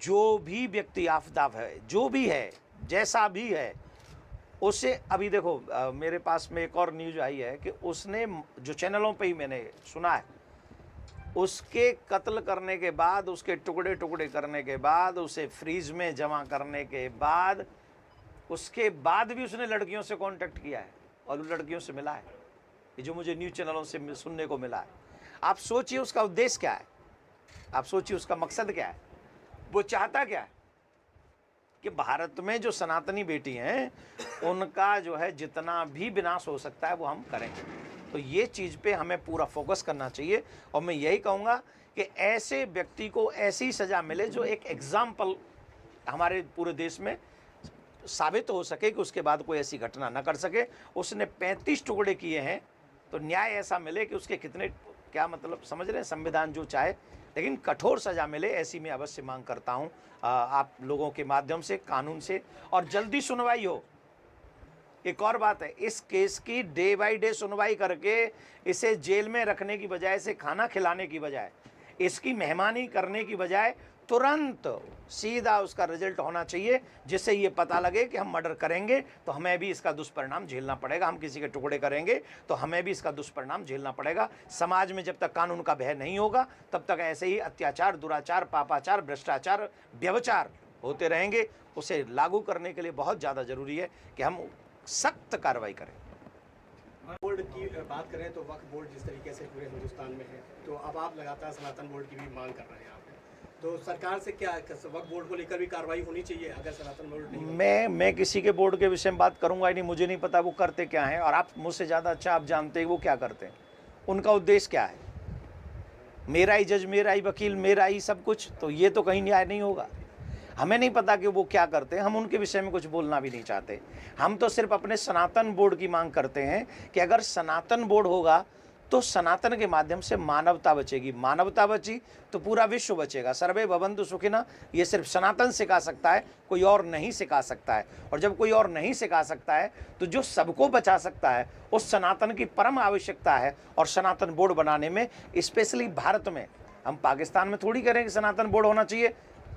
जो भी व्यक्ति आपदा है, जो भी है, जैसा भी है, उसे अभी देखो मेरे पास में एक और न्यूज आई है कि उसने, जो चैनलों पे ही मैंने सुना है, उसके कत्ल करने के बाद, उसके टुकड़े टुकड़े करने के बाद, उसे फ्रीज में जमा करने के बाद, उसके बाद भी उसने लड़कियों से कांटेक्ट किया है और उन लड़कियों से मिला है। ये जो मुझे न्यूज़ चैनलों से सुनने को मिला है। आप सोचिए उसका उद्देश्य क्या है, आप सोचिए उसका मकसद क्या है, वो चाहता क्या है कि भारत में जो सनातनी बेटी हैं उनका जो है जितना भी विनाश हो सकता है वो हम करेंगे। तो ये चीज़ पे हमें पूरा फोकस करना चाहिए और मैं यही कहूँगा कि ऐसे व्यक्ति को ऐसी सज़ा मिले जो एक एग्जाम्पल हमारे पूरे देश में साबित हो सके कि उसके बाद कोई ऐसी घटना न कर सके। उसने 35 टुकड़े किए हैं तो न्याय ऐसा मिले कि उसके कितने, क्या मतलब समझ रहे हैं, संविधान जो चाहे, लेकिन कठोर सज़ा मिले, ऐसी मैं अवश्य मांग करता हूं आप लोगों के माध्यम से, कानून से, और जल्दी सुनवाई हो। एक और बात है, इस केस की डे बाय डे सुनवाई करके इसे जेल में रखने की बजाय, इसे खाना खिलाने की बजाय, इसकी मेहमानी करने की बजाय तुरंत सीधा उसका रिजल्ट होना चाहिए, जिससे ये पता लगे कि हम मर्डर करेंगे तो हमें भी इसका दुष्परिणाम झेलना पड़ेगा, हम किसी के टुकड़े करेंगे तो हमें भी इसका दुष्परिणाम झेलना पड़ेगा। समाज में जब तक कानून का भय नहीं होगा तब तक ऐसे ही अत्याचार, दुराचार, पापाचार, भ्रष्टाचार, व्यभिचार होते रहेंगे। उसे लागू करने के लिए बहुत ज़्यादा ज़रूरी है कि हम सख्त कार्रवाई करें। बोर्ड की बात करें तो वक्फ बोर्ड जिस तरीके से पूरे हिंदुस्तान में है, तो अब आप लगातार सनातन बोर्ड की भी मांग कर रहे हैं आप, तो सरकार से क्या वक्फ बोर्ड को लेकर भी कार्रवाई होनी चाहिए अगर सनातन बोर्ड नहीं? मैं किसी के बोर्ड के विषय में बात करूंगा ही नहीं, मुझे नहीं पता वो करते क्या हैं, और आप मुझसे ज़्यादा अच्छा आप जानते हैं वो क्या करते हैं, उनका उद्देश्य क्या है। मेरा ही जज, मेरा ही वकील, मेरा ही सब कुछ, तो ये तो कहीं न्याय नहीं होगा। हमें नहीं पता कि वो क्या करते हैं, हम उनके विषय में कुछ बोलना भी नहीं चाहते। हम तो सिर्फ अपने सनातन बोर्ड की मांग करते हैं कि अगर सनातन बोर्ड होगा तो सनातन के माध्यम से मानवता बचेगी, मानवता बची तो पूरा विश्व बचेगा। सर्वे भवन्तु सुखिनः, ये सिर्फ सनातन सिखा सकता है, कोई और नहीं सिखा सकता है। और जब कोई और नहीं सिखा सकता है तो जो सबको बचा सकता है उस सनातन की परम आवश्यकता है। और सनातन बोर्ड बनाने में, स्पेशली भारत में, हम पाकिस्तान में थोड़ी कह रहे हैं कि सनातन बोर्ड होना चाहिए।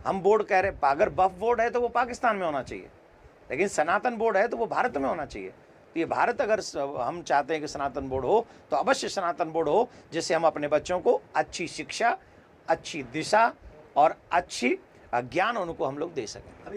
हम बोर्ड कह रहे हैं, अगर वक्फ बोर्ड है तो वो पाकिस्तान में होना चाहिए, लेकिन सनातन बोर्ड है तो वो भारत में होना चाहिए। तो ये भारत, अगर हम चाहते हैं कि सनातन बोर्ड हो तो अवश्य सनातन बोर्ड हो, जिससे हम अपने बच्चों को अच्छी शिक्षा, अच्छी दिशा और अच्छी ज्ञान उनको हम लोग दे सकें।